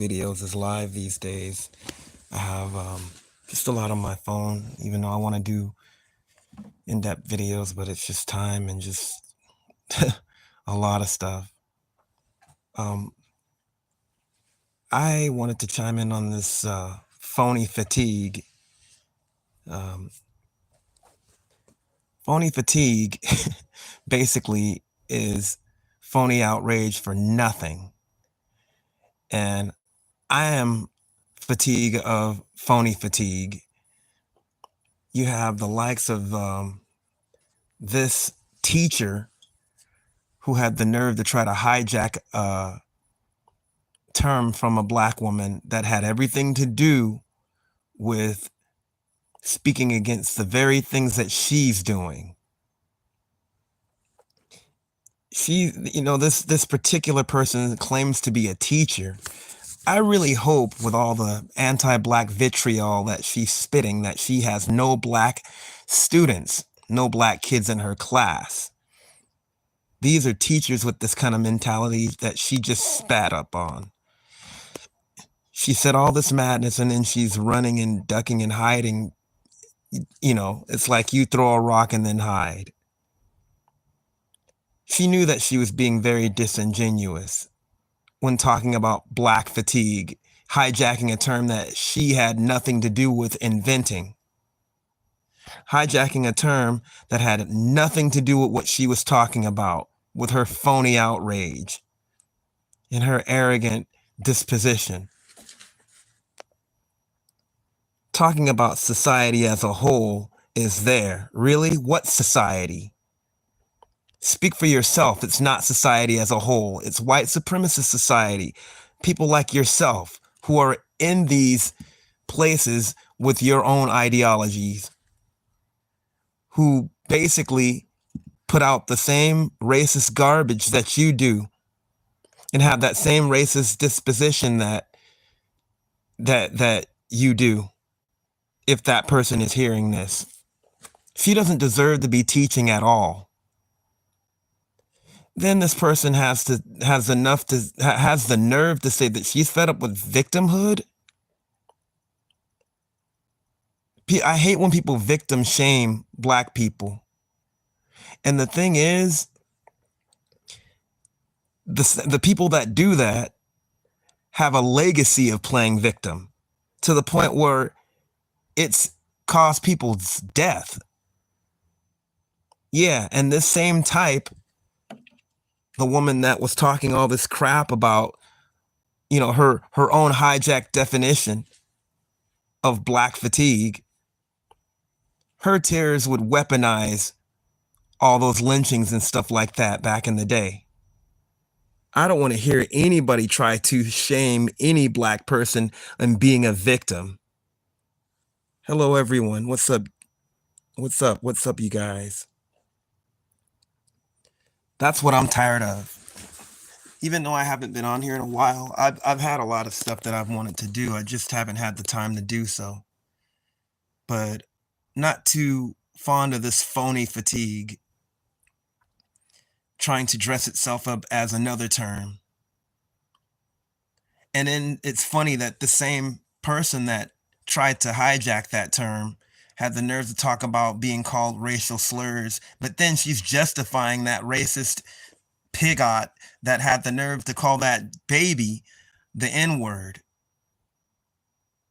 videos is live these days. I have just a lot on my phone, even though I want to do in-depth videos, but it's just time and just a lot of stuff. Um, I wanted to chime in on this phony fatigue. Um, Phony fatigue basically is phony outrage for nothing. And I am fatigue of phony fatigue. You have the likes of this teacher who had the nerve to try to hijack a term from a black woman that had everything to do with speaking against the very things that she's doing. This particular person claims to be a teacher. I really hope with all the anti-black vitriol that she's spitting that she has no black students, no black kids in her class. These are teachers with this kind of mentality that she just spat up on. She said all this madness and then she's running and ducking and hiding. It's like you throw a rock and then hide. She knew that she was being very disingenuous when talking about black fatigue, hijacking a term that she had nothing to do with inventing. Hijacking a term that had nothing to do with what she was talking about, with her phony outrage and her arrogant disposition. Talking about society as a whole is there. Really? What society? Speak for yourself. It's not society as a whole. It's white supremacist society. People like yourself who are in these places with your own ideologies, who basically put out the same racist garbage that you do and have that same racist disposition that you do. If that person is hearing this, she doesn't deserve to be teaching at all. Then this person has the nerve to say that she's fed up with victimhood. I hate when people victim shame black people. And the thing is, the people that do that have a legacy of playing victim to the point where it's caused people's death. Yeah, and this same type, the woman that was talking all this crap about, her own hijacked definition of black fatigue, her tears would weaponize all those lynchings and stuff like that back in the day. I don't want to hear anybody try to shame any black person and being a victim. Hello, everyone. What's up? What's up? What's up, you guys? That's what I'm tired of. Even though I haven't been on here in a while, I've had a lot of stuff that I've wanted to do. I just haven't had the time to do so. But not too fond of this phony fatigue, trying to dress itself up as another term. And then it's funny that the same person that tried to hijack that term had the nerve to talk about being called racial slurs, but then she's justifying that racist pigot that had the nerve to call that baby the N-word.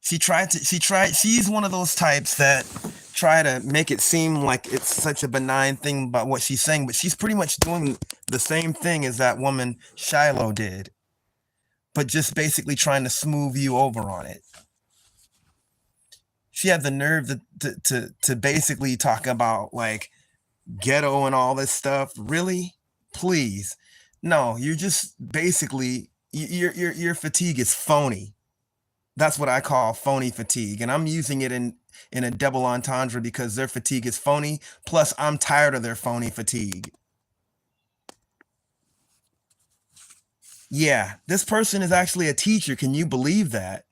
She's one of those types that try to make it seem like it's such a benign thing about what she's saying, but she's pretty much doing the same thing as that woman Shiloh did, but just basically trying to smooth you over on it. She had the nerve to basically talk about like ghetto and all this stuff. Really? Please. No, you're just basically your fatigue is phony. That's what I call phony fatigue. And I'm using it in a double entendre because their fatigue is phony. Plus, I'm tired of their phony fatigue. Yeah, this person is actually a teacher. Can you believe that?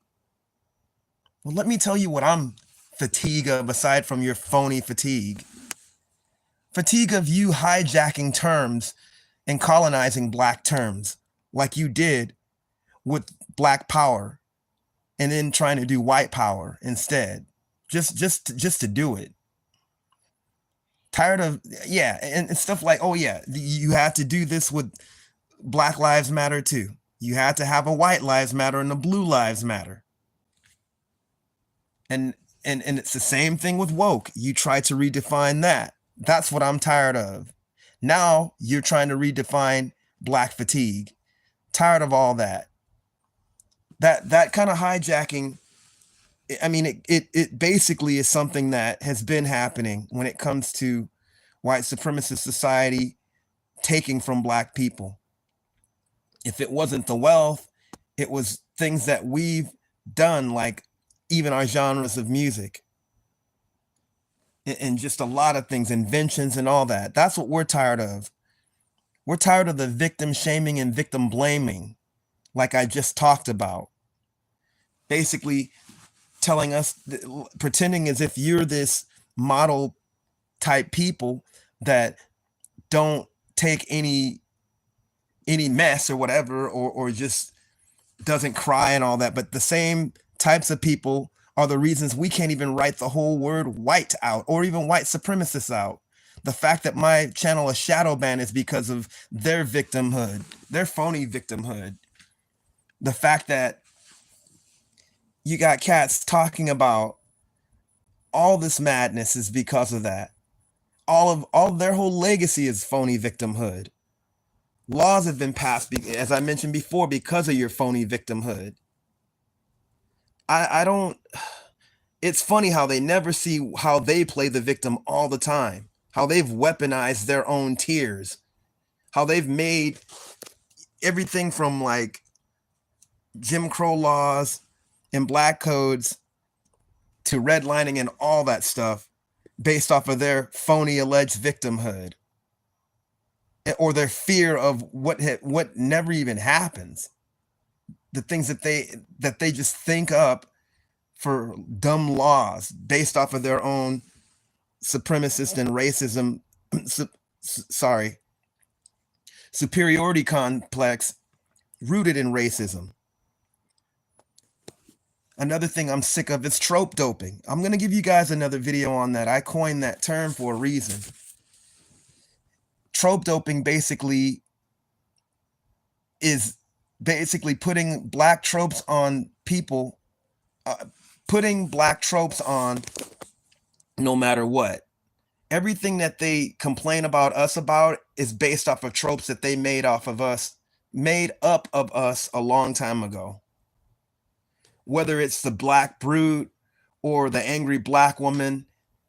Well, let me tell you what I'm fatigue of aside from your phony fatigue. Fatigue of you hijacking terms and colonizing black terms like you did with black power and then trying to do white power instead, just to do it. Tired of, yeah, and stuff like, oh yeah, you have to do this with Black Lives Matter too. You had to have a White Lives Matter and a Blue Lives Matter. And and it's the same thing with woke. You try to redefine that. That's what I'm tired of. Now you're trying to redefine black fatigue. Tired of all that. That kind of hijacking. I mean, it basically is something that has been happening when it comes to white supremacist society taking from black people. If it wasn't the wealth, it was things that we've done, like even our genres of music and just a lot of things, inventions and all that. That's what we're tired of. We're tired of the victim shaming and victim blaming, like I just talked about. Basically telling us, pretending as if you're this model type people that don't take any mess or whatever, or just doesn't cry and all that. But the same types of people are the reasons we can't even write the whole word white out, or even white supremacists out. The fact that my channel is shadow banned is because of their victimhood, their phony victimhood. The fact that you got cats talking about all this madness is because of that. All of their whole legacy is phony victimhood. Laws have been passed, as I mentioned before, because of your phony victimhood. I don't, it's funny how they never see how they play the victim all the time, how they've weaponized their own tears, how they've made everything from like Jim Crow laws and black codes to redlining and all that stuff based off of their phony alleged victimhood, or their fear of what never even happens. The things that they just think up for dumb laws based off of their own supremacist and racism, superiority complex rooted in racism. Another thing I'm sick of is trope doping. I'm going to give you guys another video on that. I coined that term for a reason. Trope doping basically is putting black tropes on people, putting black tropes on no matter what. Everything that they complain about us about is based off of tropes that they made up of us a long time ago. Whether it's the black brute or the angry black woman,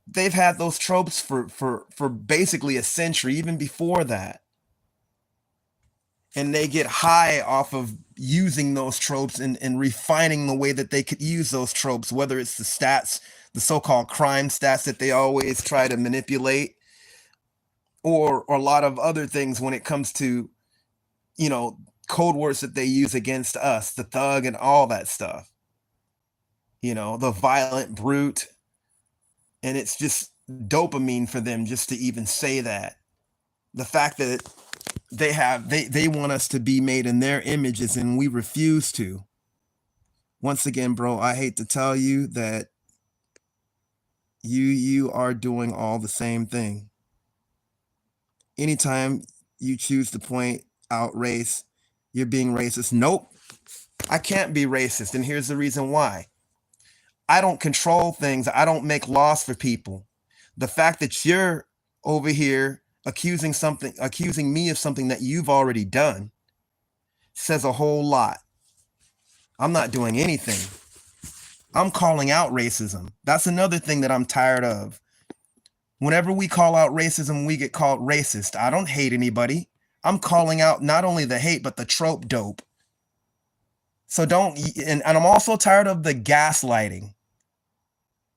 they've had those tropes for basically a century, even before that. And they get high off of using those tropes and refining the way that they could use those tropes, whether it's the stats, the so-called crime stats that they always try to manipulate, or a lot of other things when it comes to, code words that they use against us, the thug and all that stuff. The violent brute. And it's just dopamine for them just to even say that. The fact that they want us to be made in their images and we refuse to. Once again, bro, I hate to tell you that you are doing all the same thing. Anytime you choose to point out race, you're being racist. Nope, I can't be racist. And here's the reason why. I don't control things. I don't make laws for people. The fact that you're over here accusing me of something that you've already done says a whole lot. I'm not doing anything. I'm calling out racism. That's another thing that I'm tired of. Whenever we call out racism, we get called racist. I don't hate anybody. I'm calling out not only the hate, but the trope dope. So and I'm also tired of the gaslighting.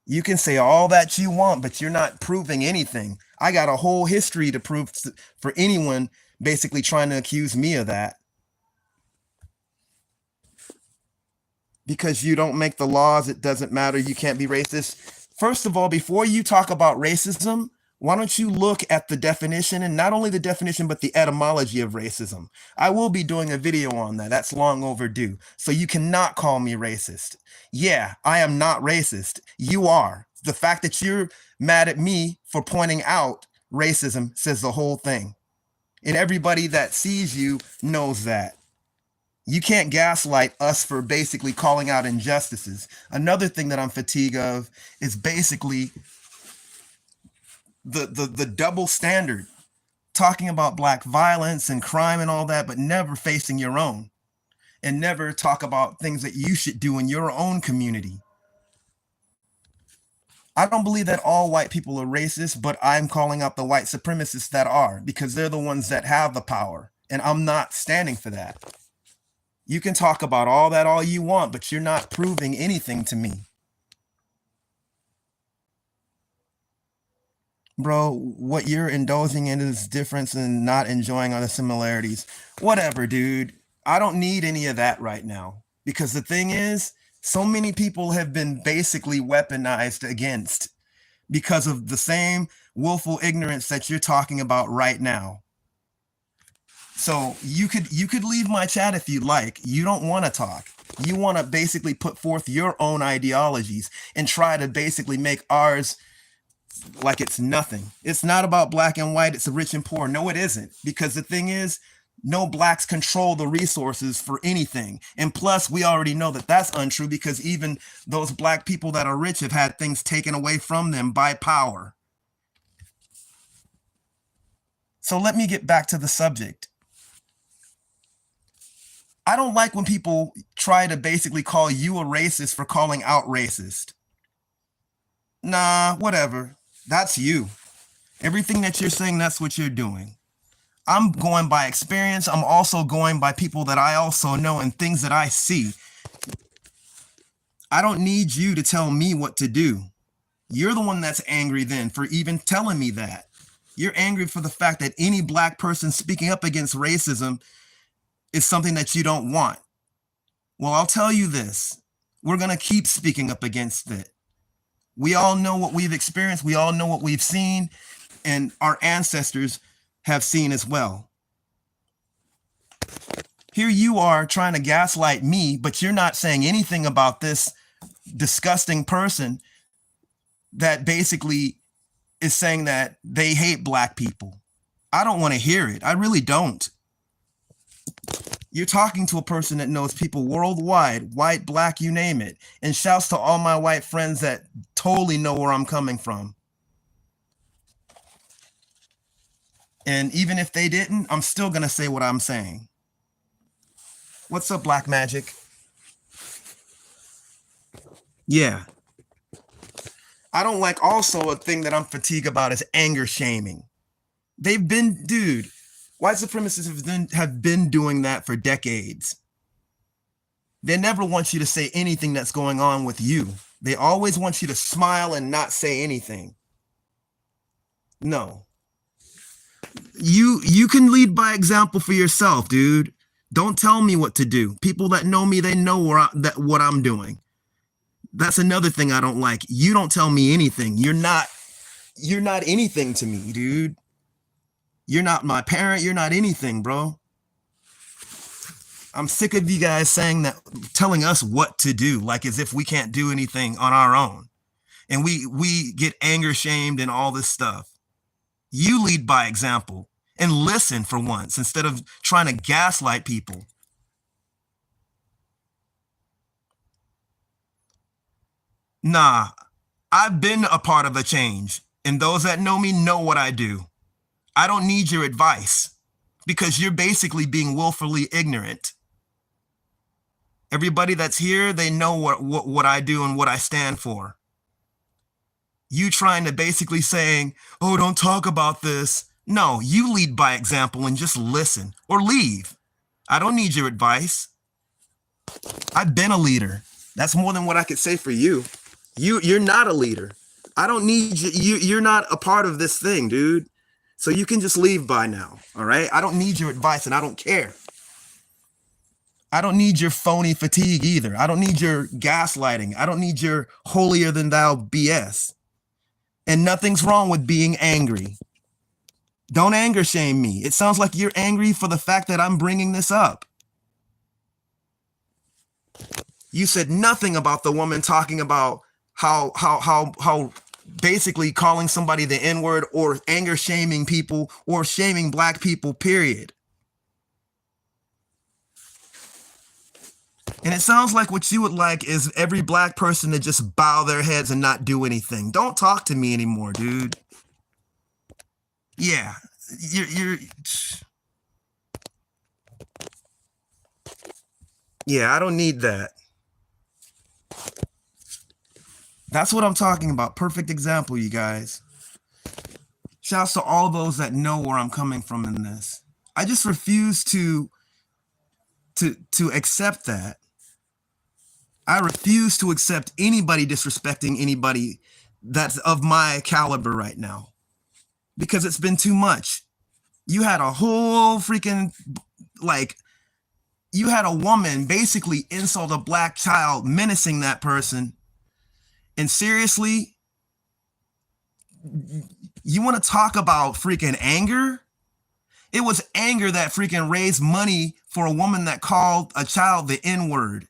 You can say all that you want, but you're not proving anything. I got a whole history to prove for anyone basically trying to accuse me of that. Because you don't make the laws, it doesn't matter. You can't be racist. First of all, before you talk about racism, Why don't you look at the definition, and not only the definition, but the etymology of racism? I will be doing a video on that. That's long overdue. So you cannot call me racist. Yeah, I am not racist. You are. The fact that you're mad at me for pointing out racism says the whole thing. And everybody that sees you knows that. You can't gaslight us for basically calling out injustices. Another thing that I'm fatigued of is basically the double standard, talking about black violence and crime and all that, but never facing your own, and never talk about things that you should do in your own community. I don't believe that all white people are racist, but I'm calling out the white supremacists that are, because they're the ones that have the power, and I'm not standing for that. You can talk about all that all you want, but you're not proving anything to me. Bro, what you're indulging in is difference and not enjoying other similarities. Whatever, dude. I don't need any of that right now. Because the thing is, so many people have been basically weaponized against because of the same willful ignorance that you're talking about right now. So you could leave my chat if you like. You don't want to talk. You want to basically put forth your own ideologies and try to basically make ours like it's nothing. It's not about black and white, it's the rich and poor. No, it isn't. Because the thing is, no blacks control the resources for anything. And plus, we already know that that's untrue, because even those black people that are rich have had things taken away from them by power. So let me get back to the subject. I don't like when people try to basically call you a racist for calling out racist. Nah, whatever. That's you. Everything that you're saying, that's what you're doing. I'm going by experience. I'm also going by people that I also know and things that I see. I don't need you to tell me what to do. You're the one that's angry then for even telling me that. You're angry for the fact that any black person speaking up against racism is something that you don't want. Well, I'll tell you this. We're going to keep speaking up against it. We all know what we've experienced. We all know what we've seen, and our ancestors have seen as well. Here you are trying to gaslight me, but you're not saying anything about this disgusting person that basically is saying that they hate black people. I don't want to hear it. I really don't. You're talking to a person that knows people worldwide, white, black, you name it. And shouts to all my white friends that totally know where I'm coming from. And even if they didn't, I'm still going to say what I'm saying. What's up, Black Magic? Yeah. I don't like also a thing that I'm fatigued about is anger shaming. They've been, dude, white supremacists have been doing that for decades. They never want you to say anything that's going on with you. They always want you to smile and not say anything. No. You can lead by example for yourself, dude. Don't tell me what to do. People that know me, they know what I'm doing. That's another thing I don't like. You don't tell me anything. You're not anything to me, dude. You're not my parent. You're not anything, bro. I'm sick of you guys saying that, telling us what to do, like as if we can't do anything on our own. And we get anger shamed and all this stuff. You lead by example and listen for once instead of trying to gaslight people. Nah, I've been a part of a change, and those that know me know what I do. I don't need your advice because you're basically being willfully ignorant. Everybody that's here, they know what I do and what I stand for. You trying to basically saying, oh, don't talk about this. No, you lead by example and just listen or leave. I don't need your advice. I've been a leader. That's more than what I could say for you. You're not a leader. I don't need you. You're not a part of this thing, dude. So you can just leave by now, all right? I don't need your advice, and I don't care. I don't need your phony fatigue either. I don't need your gaslighting. I don't need your holier than thou BS. And nothing's wrong with being angry. Don't anger shame me. It sounds like you're angry for the fact that I'm bringing this up. You said nothing about the woman talking about how basically calling somebody the N-word or anger shaming people or shaming black people, period. And it sounds like what you would like is every black person to just bow their heads and not do anything. Don't talk to me anymore, dude. Yeah, you're yeah, I don't need that. That's what I'm talking about. Perfect example, you guys. Shouts to all those that know where I'm coming from in this. I just refuse to accept that. I refuse to accept anybody disrespecting anybody that's of my caliber right now, because it's been too much. You had a whole freaking, like, you had a woman basically insult a black child, menacing that person. And seriously, you want to talk about freaking anger? It was anger that freaking raised money for a woman that called a child the N-word.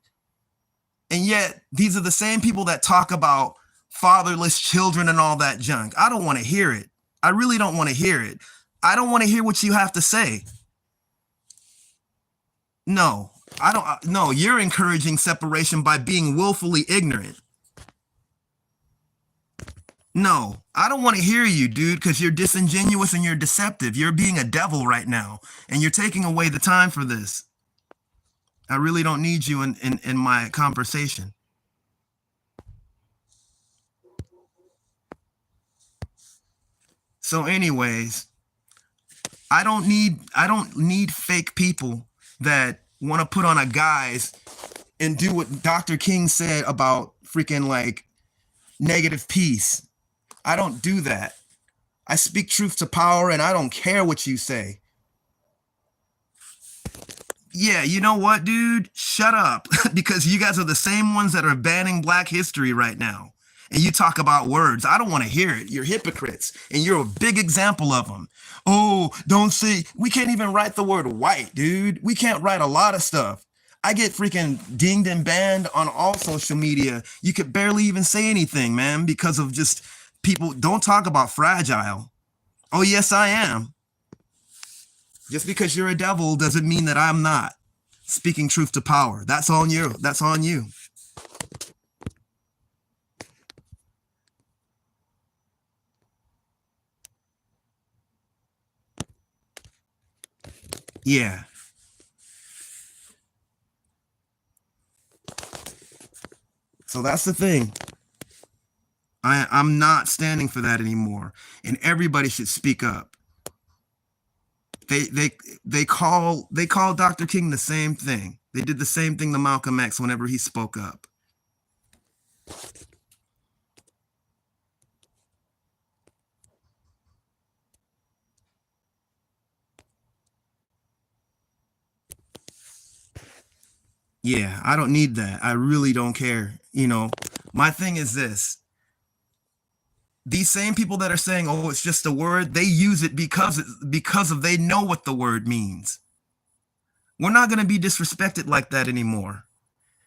And yet, these are the same people that talk about fatherless children and all that junk. I don't want to hear it. I really don't want to hear it. I don't want to hear what you have to say. No, I don't. No, you're encouraging separation by being willfully ignorant. No, I don't want to hear you, dude, because you're disingenuous and you're deceptive. You're being a devil right now, and you're taking away the time for this. I really don't need you in my conversation. So anyways, I don't need fake people that want to put on a guise and do what Dr. King said about freaking like negative peace. I don't do that. I speak truth to power and I don't care what you say. Yeah, you know what, dude? Shut up. Because you guys are the same ones that are banning Black history right now. And you talk about words. I don't want to hear it. You're hypocrites. And you're a big example of them. Oh, don't say. We can't even write the word white, dude. We can't write a lot of stuff. I get freaking dinged and banned on all social media. You could barely even say anything, man, because of just people. Don't talk about fragile. Oh, yes, I am. Just because you're a devil doesn't mean that I'm not speaking truth to power. That's on you. That's on you. Yeah. So that's the thing. I'm not standing for that anymore. And everybody should speak up. They call Dr. King the same thing. They did the same thing to Malcolm X whenever he spoke up. Yeah, I don't need that. I really don't care. You know, my thing is this. These same people that are saying, "Oh, it's just a word," they use it because of they know what the word means. We're not going to be disrespected like that anymore.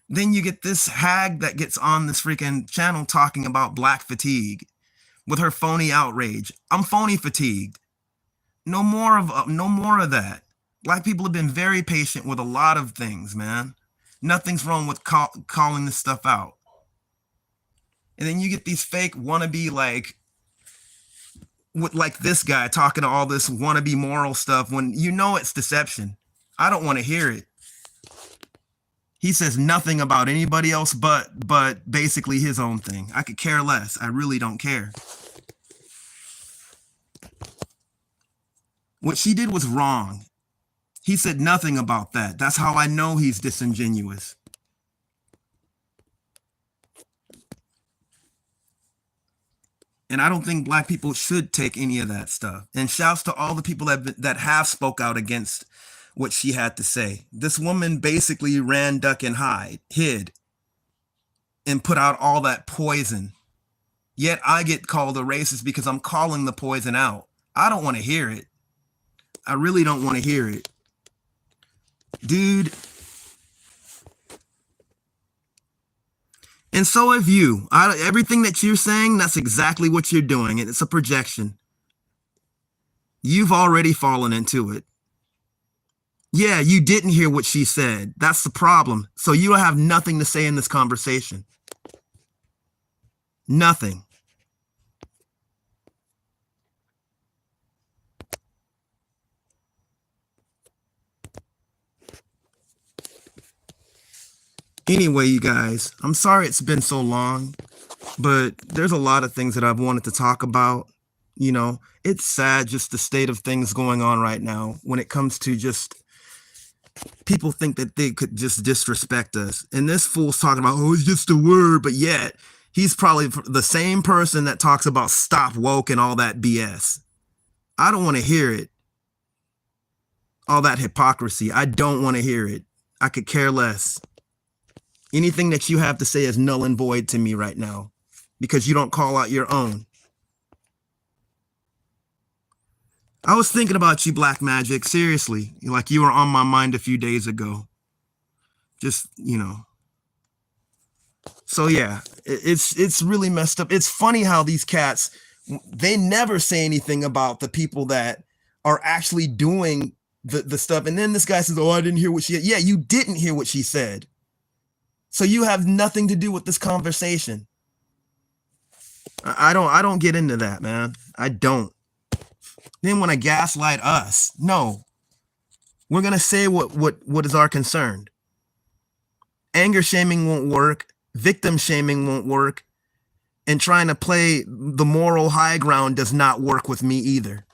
Then you get this hag that gets on this freaking channel talking about Black fatigue with her phony outrage. I'm phony fatigued. No more of that. Black people have been very patient with a lot of things, man. Nothing's wrong with calling this stuff out. And then you get these fake wannabe like this guy talking to all this wannabe moral stuff when you know it's deception. I don't want to hear it. He says nothing about anybody else but basically his own thing. I could care less. I really don't care. What she did was wrong. He said nothing about that. That's how I know he's disingenuous. And I don't think Black people should take any of that stuff. And shouts to all the people that have spoke out against what she had to say. This woman basically ran, duck, and hid, and put out all that poison. Yet I get called a racist because I'm calling the poison out. I don't want to hear it. I really don't want to hear it. Dude. And so have you. Everything that you're saying, that's exactly what you're doing. It's a projection. You've already fallen into it. Yeah, you didn't hear what she said. That's the problem. So you don't have nothing to say in this conversation. Nothing. Anyway, you guys, I'm sorry it's been so long, but there's a lot of things that I've wanted to talk about. You know, it's sad just the state of things going on right now when it comes to just people think that they could just disrespect us. And this fool's talking about, oh, it's just a word, but yet he's probably the same person that talks about stop woke and all that BS. I don't want to hear it. All that hypocrisy. I don't want to hear it. I could care less. Anything that you have to say is null and void to me right now because you don't call out your own. I was thinking about you, Black Magic. Seriously, like you were on my mind a few days ago. Just, you know. So yeah, it's really messed up. It's funny how these cats, they never say anything about the people that are actually doing the stuff. And then this guy says, oh, I didn't hear what she said. Yeah, you didn't hear what she said. So you have nothing to do with this conversation. I don't get into that, man. I don't. Then want to gaslight us. No. We're going to say what is our concern. Anger shaming won't work. Victim shaming won't work. And trying to play the moral high ground does not work with me either.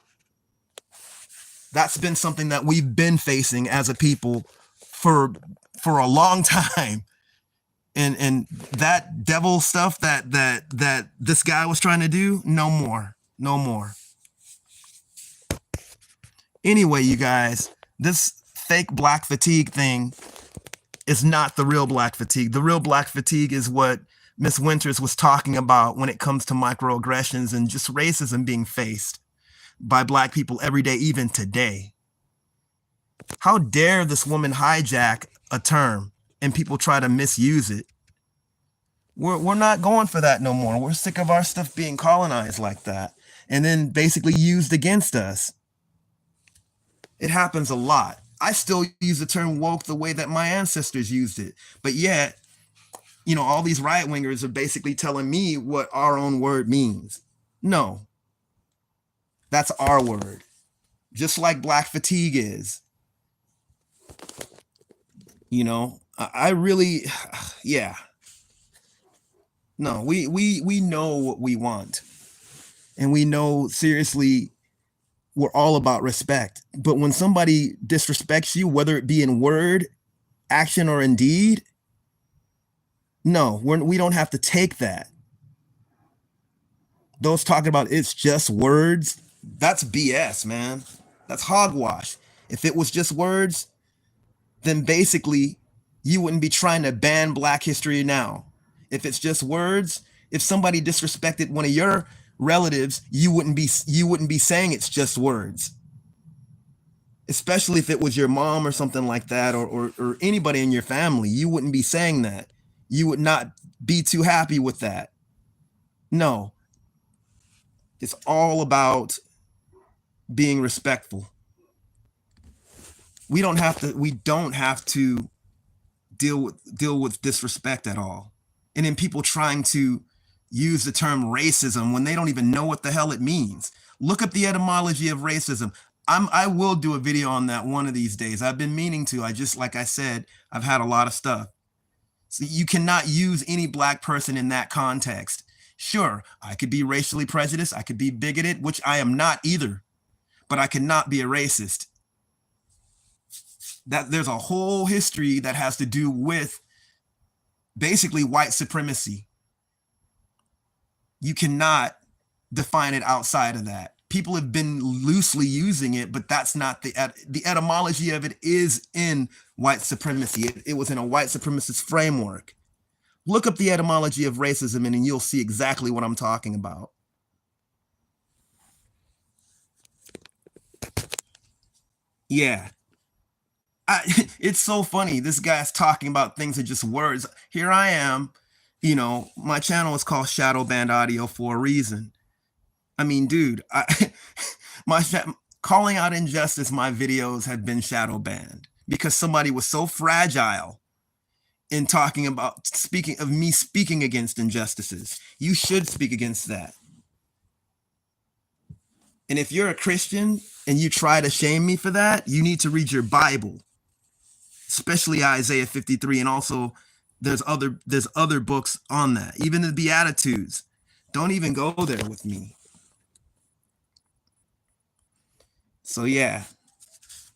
That's been something that we've been facing as a people for a long time. And that devil stuff that this guy was trying to do, no more. No more. Anyway, you guys, this fake Black Fatigue thing is not the real Black Fatigue. The real Black Fatigue is what Miss Winters was talking about when it comes to microaggressions and just racism being faced by Black people every day, even today. How dare this woman hijack a term and people try to misuse it? We're not going for that no more. We're sick of our stuff being colonized like that and then basically used against us. It happens a lot. I still use the term woke the way that my ancestors used it. But yet, you know, all these right wingers are basically telling me what our own word means. No. That's our word. Just like Black Fatigue is. You know, I really, yeah. No, we know what we want. And we know, seriously, we're all about respect. But when somebody disrespects you, whether it be in word, action, or in deed, no, we don't have to take that. Those talking about it's just words, that's BS, man. That's hogwash. If it was just words, then basically you wouldn't be trying to ban Black history now. If it's just words, if somebody disrespected one of your relatives, you wouldn't be saying it's just words. Especially if it was your mom or something like that, or anybody in your family, you wouldn't be saying that. You would not be too happy with that. No. It's all about being respectful. We don't have to deal with disrespect at all. And then people trying to use the term racism when they don't even know what the hell it means. Look up the etymology of racism. I will do a video on that one of these days. I've been meaning to. Like I said, I've had a lot of stuff. So you cannot use any Black person in that context. Sure, I could be racially prejudiced. I could be bigoted, which I am not either. But I cannot be a racist. That there's a whole history that has to do with basically white supremacy. You cannot define it outside of that. People have been loosely using it, but that's not the etymology of it is in white supremacy. It was in a white supremacist framework. Look up the etymology of racism and you'll see exactly what I'm talking about. Yeah. It's so funny. This guy's talking about things are just words. Here I am. My channel is called Shadow Band Audio for a reason. I mean, dude, my calling out injustice, my videos have been shadow banned because somebody was so fragile in talking about speaking against injustices. You should speak against that. And if you're a Christian and you try to shame me for that, you need to read your Bible, especially Isaiah 53, and also there's other books on that. Even the Beatitudes. Don't even go there with me. So yeah.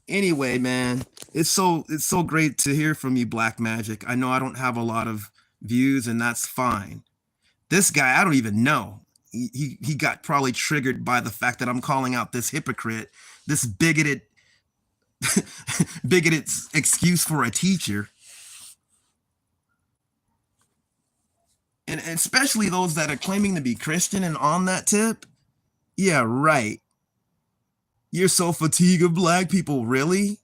Anyway, man, it's so great to hear from you, Black Magic. I know I don't have a lot of views, and that's fine. This guy, I don't even know. He got probably triggered by the fact that I'm calling out this hypocrite, this bigoted excuse for a teacher. And especially those that are claiming to be Christian and on that tip. Yeah, right. You're so fatigued of black people, really?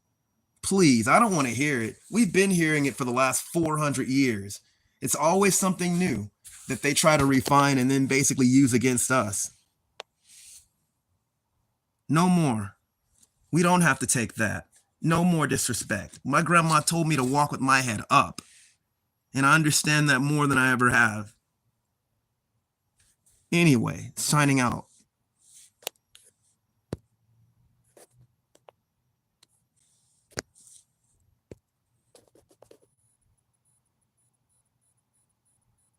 Please, I don't want to hear it. We've been hearing it for the last 400 years. It's always something new that they try to refine and then basically use against us. No more. We don't have to take that. No more disrespect. My grandma told me to walk with my head up, and I understand that more than I ever have. Anyway, signing out.